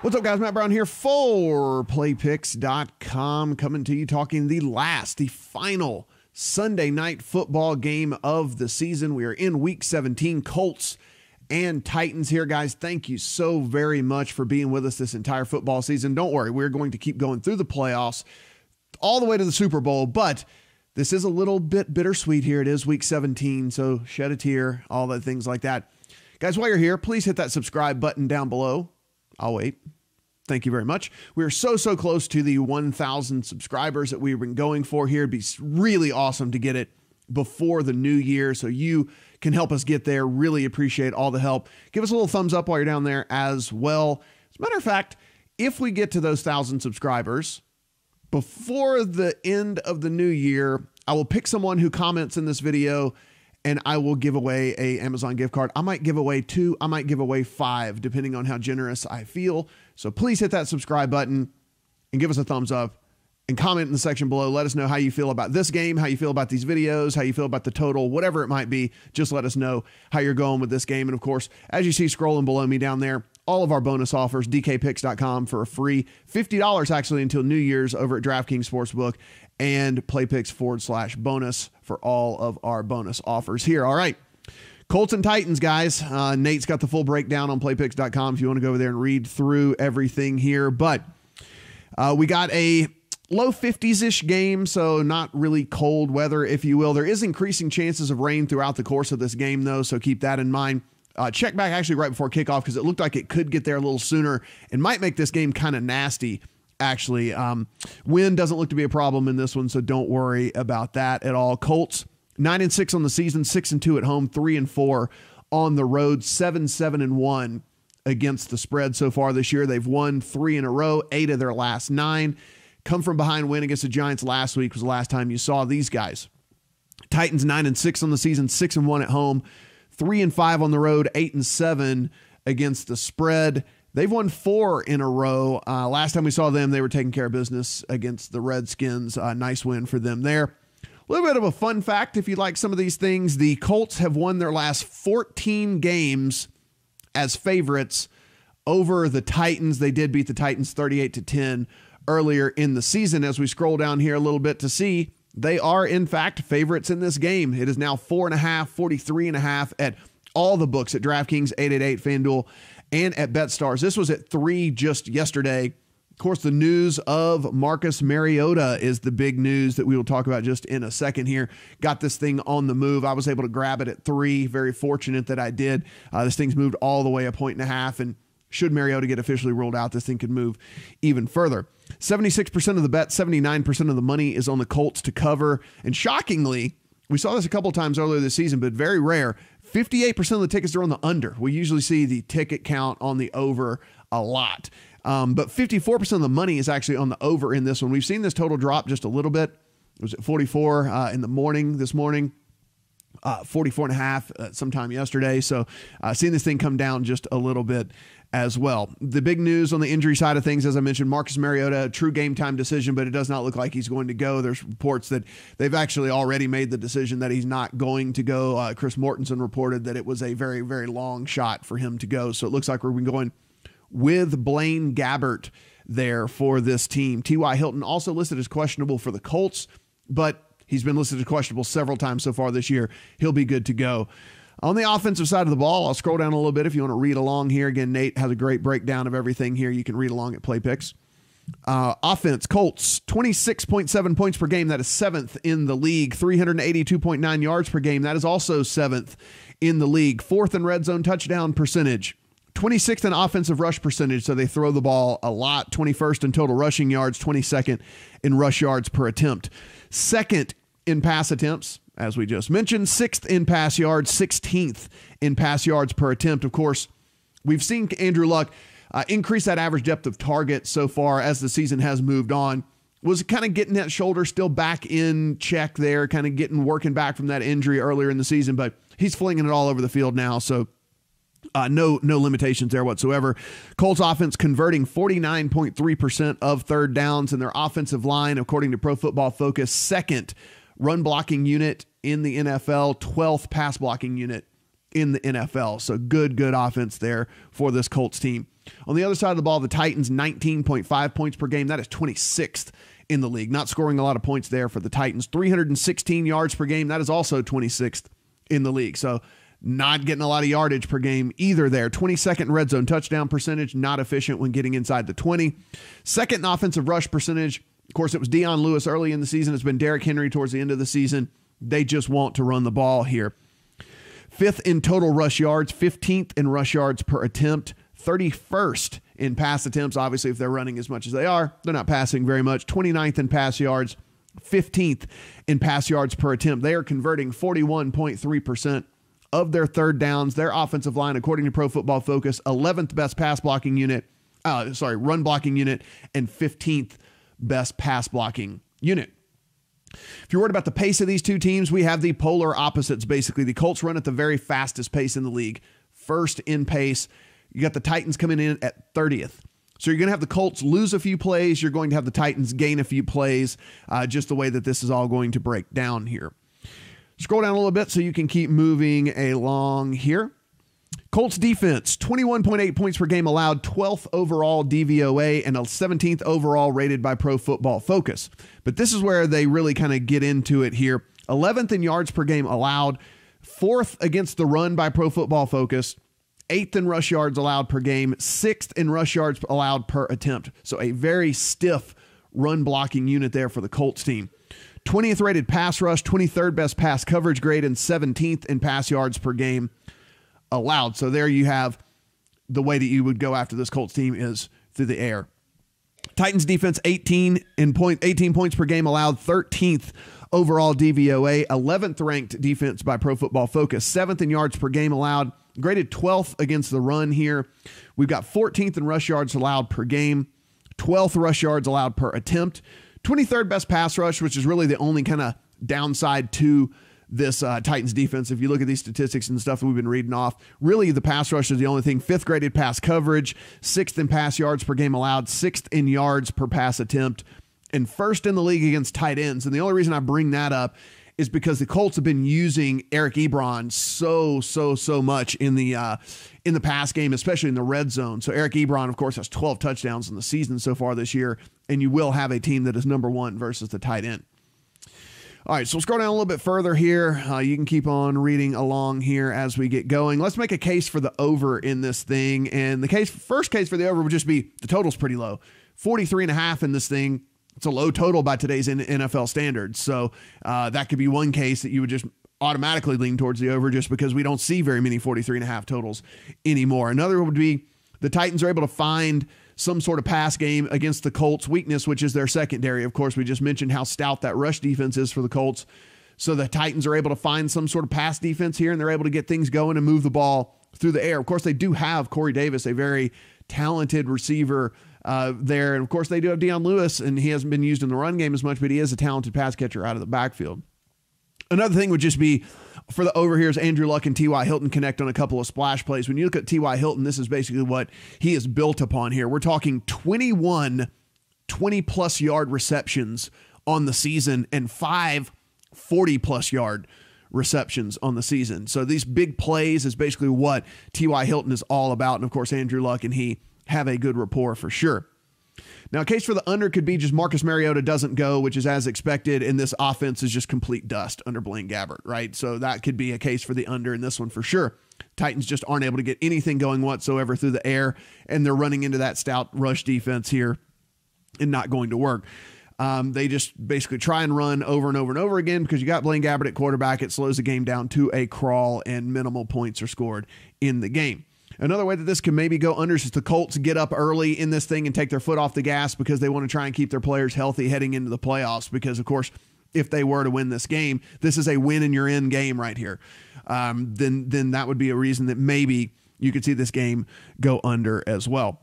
What's up, guys? Matt Brown here for PlayPicks.com, coming to you talking the final Sunday night football game of the season. We are in Week 17, Colts and Titans here, guys. Thank you so very much for being with us this entire football season. Don't worry, we're going to keep going through the playoffs all the way to the Super Bowl, but this is a little bit bittersweet here. It is Week 17, so shed a tear, all the things like that. Guys, while you're here, please hit that subscribe button down below. I'll wait. Thank you very much. We are so close to the 1,000 subscribers that we've been going for here. It'd be really awesome to get it before the new year, so you can help us get there. Really appreciate all the help. Give us a little thumbs up while you're down there as well. As a matter of fact, if we get to those 1,000 subscribers before the end of the new year, I will pick someone who comments in this video and I will give away a Amazon gift card. I might give away 2, I might give away 5, depending on how generous I feel. So please hit that subscribe button and give us a thumbs up and comment in the section below. Let us know how you feel about this game, how you feel about these videos, how you feel about the total, whatever it might be. Just let us know how you're going with this game. And of course, as you see scrolling below me down there, all of our bonus offers, dkpicks.com for a free $50 actually until New Year's over at DraftKings Sportsbook, and playpicks/bonus for all of our bonus offers here. All right. Colts and Titans, guys. Nate's got the full breakdown on playpicks.com if you want to go over there and read through everything here. But we got a low 50s-ish game, so not really cold weather, if you will. There is increasing chances of rain throughout the course of this game, though, so keep that in mind. Check back actually right before kickoff because it looked like it could get there a little sooner and might make this game kind of nasty, actually. Wind doesn't look to be a problem in this one, so don't worry about that at all. Colts, 9-6 on the season, 6-2 at home, 3-4 on the road, 7-1 against the spread so far this year. They've won 3 in a row, 8 of their last 9. Come from behind win against the Giants last week was the last time you saw these guys. Titans, 9-6 on the season, 6-1 at home, 3-5 on the road, 8-7 against the spread. They've won 4 in a row. Last time we saw them, they were taking care of business against the Redskins. Nice win for them there. A little bit of a fun fact, if you like some of these things, the Colts have won their last 14 games as favorites over the Titans. They did beat the Titans 38-10 earlier in the season. As we scroll down here a little bit to see, they are, in fact, favorites in this game. It is now 4.5, 43.5 at all the books at DraftKings, 888, FanDuel, and at BetStars. This was at 3 just yesterday. Of course, the news of Marcus Mariota is the big news that we will talk about just in a second here. Got this thing on the move. I was able to grab it at 3. Very fortunate that I did. This thing's moved all the way 1.5, and should Mariota get officially ruled out, this thing could move even further. 76% of the bet, 79% of the money is on the Colts to cover. And shockingly, we saw this a couple times earlier this season, but very rare, 58% of the tickets are on the under. We usually see the ticket count on the over a lot. But 54% of the money is actually on the over in this one. We've seen this total drop just a little bit. It was at 44 in the morning this morning. 44.5 sometime yesterday. So seeing this thing come down just a little bit as well. The big news on the injury side of things, as I mentioned, Marcus Mariota, true game time decision, but it does not look like he's going to go. There's reports that they've actually already made the decision that he's not going to go. Chris Mortensen reported that it was a very, very long shot for him to go. So it looks like we're going with Blaine Gabbert there for this team. T.Y. Hilton also listed as questionable for the Colts, but he's been listed as questionable several times so far this year. He'll be good to go. On the offensive side of the ball, I'll scroll down a little bit if you want to read along here. Again, Nate has a great breakdown of everything here. You can read along at PlayPicks. Offense, Colts, 26.7 points per game. That is 7th in the league. 382.9 yards per game. That is also 7th in the league. 4th in red zone touchdown percentage. 26th in offensive rush percentage, so they throw the ball a lot. 21st in total rushing yards. 22nd in rush yards per attempt. 2nd in pass attempts, as we just mentioned. 6th in pass yards, 16th in pass yards per attempt. Of course, we've seen Andrew Luck increase that average depth of target so far as the season has moved on. Was kind of getting that shoulder still back in check there, kind of working back from that injury earlier in the season, but he's flinging it all over the field now, so no limitations there whatsoever. Colts offense converting 49.3% of third downs, and their offensive line, according to Pro Football Focus, 2nd run blocking unit in the NFL, 12th pass blocking unit in the NFL. So good offense there for this Colts team. On the other side of the ball, the Titans, 19.5 points per game. That is 26th in the league. Not scoring a lot of points there for the Titans. 316 yards per game. That is also 26th in the league. So not getting a lot of yardage per game either there. 22nd red zone touchdown percentage. Not efficient when getting inside the 20. Second in offensive rush percentage. Of course, it was Dion Lewis early in the season. It's been Derrick Henry towards the end of the season. They just want to run the ball here. Fifth in total rush yards. 15th in rush yards per attempt. 31st in pass attempts. Obviously, if they're running as much as they are, they're not passing very much. 29th in pass yards. 15th in pass yards per attempt. They are converting 41.3% of their third downs. Their offensive line, according to Pro Football Focus, 11th best pass blocking unit, run blocking unit, and 15th best pass blocking unit. If you're worried about the pace of these two teams, we have the polar opposites, basically. The Colts run at the very fastest pace in the league. First in pace. You got the Titans coming in at 30th. So you're going to have the Colts lose a few plays. You're going to have the Titans gain a few plays, just the way that this is all going to break down here. Scroll down a little bit so you can keep moving along here. Colts defense, 21.8 points per game allowed, 12th overall DVOA, and a 17th overall rated by Pro Football Focus. But this is where they really kind of get into it here. 11th in yards per game allowed, 4th against the run by Pro Football Focus, 8th in rush yards allowed per game, 6th in rush yards allowed per attempt. So a very stiff run blocking unit there for the Colts team. 20th rated pass rush, 23rd best pass coverage grade, and 17th in pass yards per game allowed. So there you have the way that you would go after this Colts team is through the air. Titans defense, 18 points per game allowed, 13th overall DVOA, 11th ranked defense by Pro Football Focus, 7th in yards per game allowed, graded 12th against the run here. We've got 14th in rush yards allowed per game, 12th rush yards allowed per attempt, 23rd best pass rush, which is really the only kind of downside to this Titans defense. If you look at these statistics and stuff that we've been reading off, really the pass rush is the only thing. 5th graded pass coverage, 6th in pass yards per game allowed, 6th in yards per pass attempt, and 1st in the league against tight ends. And the only reason I bring that up is because the Colts have been using Eric Ebron so much in the pass game, especially in the red zone. So Eric Ebron, of course, has 12 touchdowns in the season so far this year, and you will have a team that is number one versus the tight end. All right, so we'll scroll down a little bit further here. You can keep on reading along here as we get going. Let's make a case for the over in this thing. And the first case for the over would just be the total's pretty low. 43.5 in this thing. It's a low total by today's NFL standards. So that could be one case that you would just automatically lean towards the over just because we don't see very many 43.5 totals anymore. Another would be the Titans are able to find some sort of pass game against the Colts' weakness, which is their secondary. Of course, we just mentioned how stout that rush defense is for the Colts. So the Titans are able to find some sort of pass defense here, and they're able to get things going and move the ball through the air. Of course, they do have Corey Davis, a very talented receiver there. And of course, they do have Dion Lewis, and he hasn't been used in the run game as much, but he is a talented pass catcher out of the backfield. Another thing would just be for the over here is Andrew Luck and T.Y. Hilton connect on a couple of splash plays. When you look at T.Y. Hilton, this is basically what he is built upon here. We're talking 21 20-plus yard receptions on the season and 5 40-plus yard receptions on the season. So these big plays is basically what T.Y. Hilton is all about. And, of course, Andrew Luck and he have a good rapport for sure. Now, a case for the under could be just Marcus Mariota doesn't go, which is as expected, and this offense is just complete dust under Blaine Gabbert, right? So that could be a case for the under in this one for sure. Titans just aren't able to get anything going whatsoever through the air, and they're running into that stout rush defense here and not going to work. They just basically try and run over and over and over again because you got Blaine Gabbert at quarterback. It slows the game down to a crawl, and minimal points are scored in the game. Another way that this can maybe go under is the Colts get up early in this thing and take their foot off the gas because they want to try and keep their players healthy heading into the playoffs. Because, of course, if they were to win this game, this is a win and you're in game right here. Then that would be a reason that maybe you could see this game go under as well.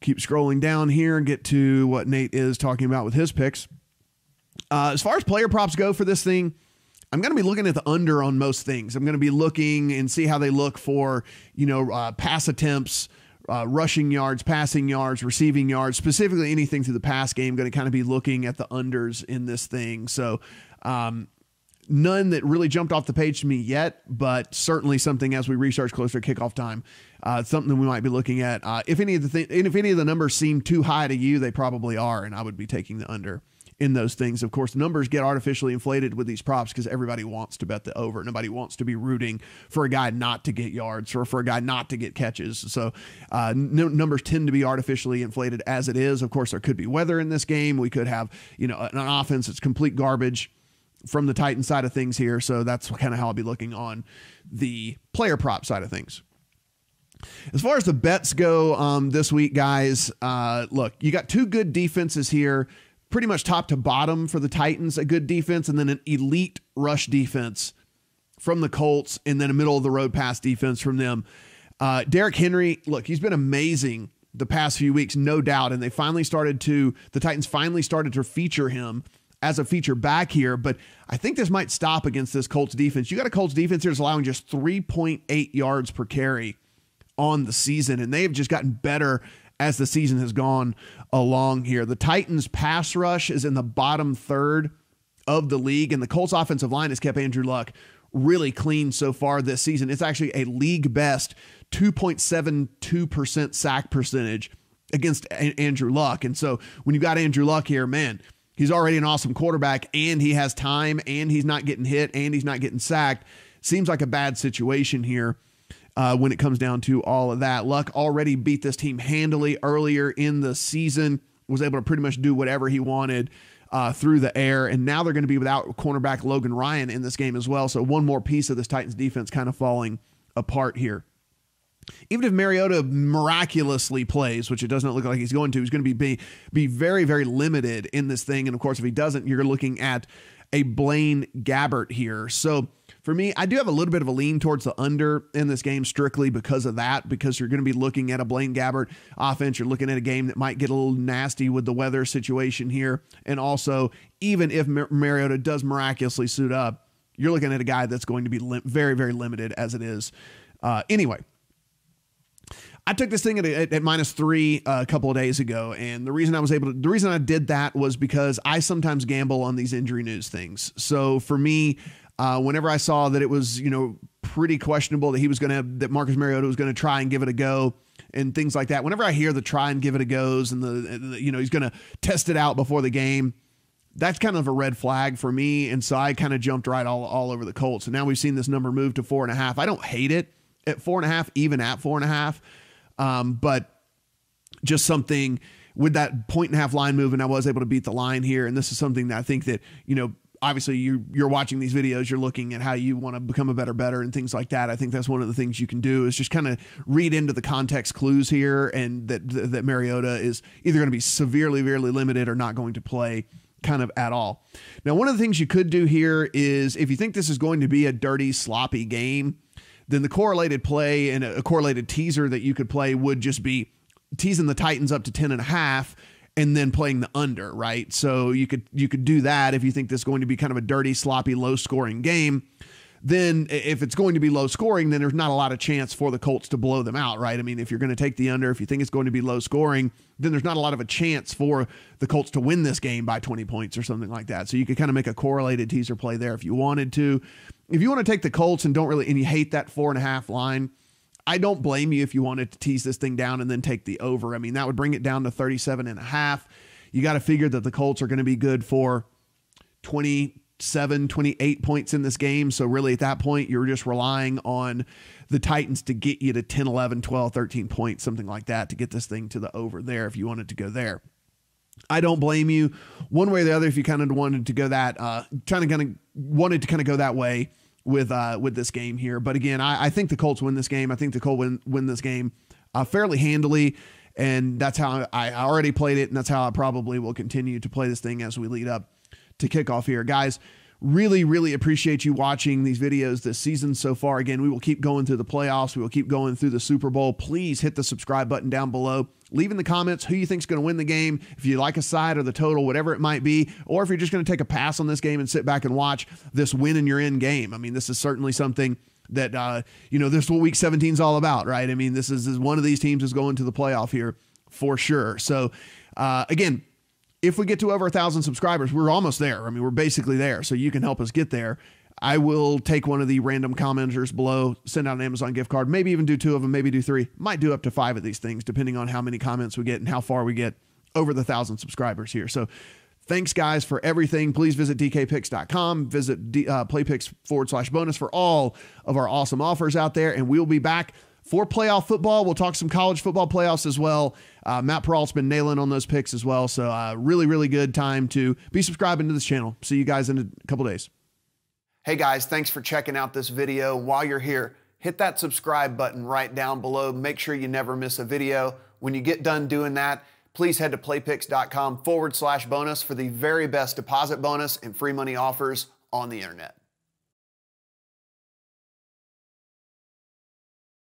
Keep scrolling down here and get to what Nate is talking about with his picks. As far as player props go for this thing, I'm going to be looking at the under on most things. I'm going to be looking and see how they look for, pass attempts, rushing yards, passing yards, receiving yards, specifically anything through the pass game. Going to kind of be looking at the unders in this thing. So None that really jumped off the page to me yet, but certainly something as we research closer to kickoff time, something that we might be looking at. If any of the numbers seem too high to you, they probably are, and I would be taking the under in those things. Of course, numbers get artificially inflated with these props because everybody wants to bet the over. Nobody wants to be rooting for a guy not to get yards or for a guy not to get catches. So numbers tend to be artificially inflated as it is. Of course, there could be weather in this game. We could have, an offense that's complete garbage from the Titans side of things here. So that's kind of how I'll be looking on the player prop side of things. As far as the bets go this week, guys, look, you got two good defenses here, pretty much top to bottom for the Titans, a good defense, and then an elite rush defense from the Colts, and then a middle of the road pass defense from them. Derrick Henry, look, he's been amazing the past few weeks, no doubt. And the Titans finally started to feature him as a feature back here, but I think this might stop against this Colts defense. You got a Colts defense here that's allowing just 3.8 yards per carry on the season, and they have just gotten better as the season has gone along here. The Titans pass rush is in the bottom third of the league, and the Colts offensive line has kept Andrew Luck really clean so far this season. It's actually a league best 2.72% sack percentage against Andrew Luck. And so when you got Andrew Luck here, man, he's already an awesome quarterback, and he has time, and he's not getting hit, and he's not getting sacked. Seems like a bad situation here when it comes down to all of that. Luck already beat this team handily earlier in the season, was able to pretty much do whatever he wanted through the air, and now they're going to be without cornerback Logan Ryan in this game as well. So one more piece of this Titans defense kind of falling apart here. Even if Mariota miraculously plays, which it doesn't look like he's going to be very, very limited in this thing. And of course, if he doesn't, you're looking at a Blaine Gabbert here. So for me, I do have a little bit of a lean towards the under in this game strictly because of that, because you're going to be looking at a Blaine Gabbert offense. You're looking at a game that might get a little nasty with the weather situation here. And also, even if Mariota does miraculously suit up, you're looking at a guy that's going to be very, very limited as it is. Anyway, I took this thing at -3 a couple of days ago, and the reason I did that was because I sometimes gamble on these injury news things. So for me, whenever I saw that it was, pretty questionable that Marcus Mariota was going to try and give it a go and things like that, whenever I hear the try and give it a goes and he's going to test it out before the game, that's kind of a red flag for me. And so I kind of jumped right all over the Colts. And now we've seen this number move to 4.5. I don't hate it at 4.5, even at 4.5. But just something with that 1.5 line move, and I was able to beat the line here. And this is something that I think that, obviously you're watching these videos, you're looking at how you want to become a better and things like that. I think that's one of the things you can do is just kind of read into the context clues here, and that Mariota is either going to be severely limited or not going to play kind of at all. Now, one of the things you could do here is if you think this is going to be a dirty, sloppy game, then the correlated play and a correlated teaser that you could play would just be teasing the Titans up to 10.5 and then playing the under, right? So you could do that if you think this is going to be kind of a dirty, sloppy, low-scoring game. Then if it's going to be low-scoring, then there's not a lot of chance for the Colts to blow them out, right? I mean, if you're going to take the under, if you think it's going to be low-scoring, then there's not a lot of a chance for the Colts to win this game by 20 points or something like that. So you could kind of make a correlated teaser play there if you wanted to. If you want to take the Colts and you hate that 4.5 line, I don't blame you if you wanted to tease this thing down and then take the over. I mean, that would bring it down to 37.5. You got to figure that the Colts are going to be good for 27, 28 points in this game. So really at that point, you're just relying on the Titans to get you to 10, 11, 12, 13 points, something like that, to get this thing to the over there if you wanted to go there. I don't blame you one way or the other if you kind of wanted to go that, wanted to go that way with this game here. But again, I think the Colts win this game. I think the Colts win this game fairly handily, and that's how I already played it, and that's how I probably will continue to play this thing as we lead up to kickoff here. Guys, really appreciate you watching these videos this season so far. Again, we will keep going through the playoffs. We will keep going through the Super Bowl. Please hit the subscribe button down below. Leave in the comments who you think is going to win the game, if you like a side or the total, whatever it might be, or if you're just going to take a pass on this game and sit back and watch this win and you're in game. I mean, this is certainly something that, this is what Week 17 is all about, right? I mean, this is one of these teams is going to the playoff here for sure. So, again, if we get to over 1,000 subscribers, we're almost there. I mean, we're basically there. So you can help us get there. I will take one of the random commenters below, send out an Amazon gift card, maybe even do 2 of them, maybe do 3. Might do up to 5 of these things, depending on how many comments we get and how far we get over the 1,000 subscribers here. So thanks, guys, for everything. Please visit dkpicks.com, visit playpicks/bonus for all of our awesome offers out there. And we'll be back for playoff football. We'll talk some college football playoffs as well. Matt Peralt's been nailing on those picks as well. So really, really good time to be subscribing to this channel. See you guys in a couple days. Hey guys, thanks for checking out this video. While you're here, hit that subscribe button right down below. Make sure you never miss a video. When you get done doing that, please head to playpicks.com/bonus for the very best deposit bonus and free money offers on the internet.